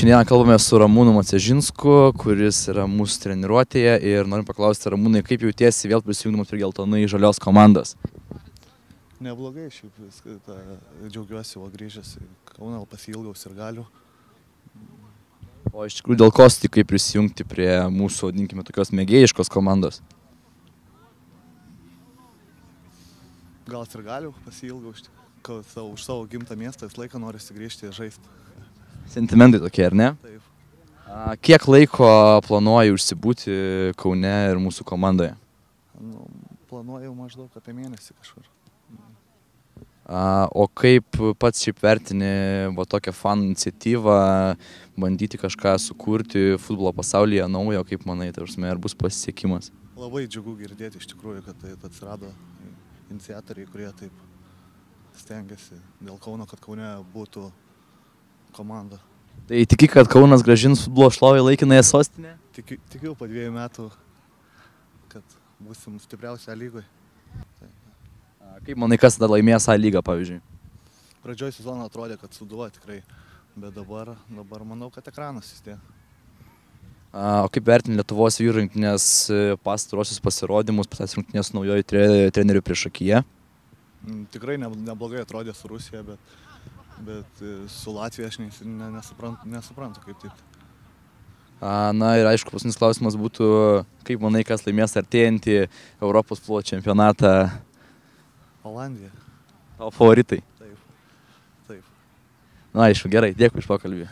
Šiandien kalbame su Ramūnu Macežinsku, kuris yra mūsų treniruotėje ir norim paklausti, Ramūnai, kaip jautiesi vėl prisijungdamas prie geltonai žalios komandos? Neblogai, šiaip džiaugiuosi, grįžęs į Kauną, pasiilgau sirgalių. O iš tikrųjų dėl ko sutikai prisijungti prie mūsų, vadinkime, tokios mėgėjiškos komandos? Gal sirgalių pasiilgau, kad už savo gimtą miestą visą laiką noriu grįžti ir žaisti. Sentimentai tokie, ar ne? Taip. Kiek laiko planuoji užsibūti Kaune ir mūsų komandoje? Planuoju maždaug apie mėnesį kažkur. O kaip pats šiaip vertini tokią fanų iniciatyvą, bandyti kažką sukurti futbolo pasaulyje naujo, kaip manai, ar bus pasiekimas? Labai džiugu girdėti iš tikrųjų, kad tai atsirado iniciatoriai, kurie taip stengiasi dėl Kauno, kad Kaune būtų komanda. Tai tiki, kad Kaunas grąžins futbolo šlovę laikinąją sostinę? Tikiu po 2 metų, kad būsim stipriausia lygoje. Kaip manai, kas tada laimės A lygą, pavyzdžiui? Pradžioj sezono atrodė, kad Sūduva tikrai, bet dabar manau, kad ekranas vis tiek. O kaip vertini Lietuvos vyrų rinktinės pastarosius pasirodymus, pastarosios rinktinės su naujoju treneriu priešakyje? Tikrai neblogai atrodė su Rusija, bet su Latvija aš nesuprantu kaip taip. Na ir aišku, paskutinis klausimas būtų, kaip manai, kas laimės artėjantį Europos futbolo čempionatą? Olandija. Tavo favoritai? Taip. Na aišku, gerai, dėkui už pokalbį.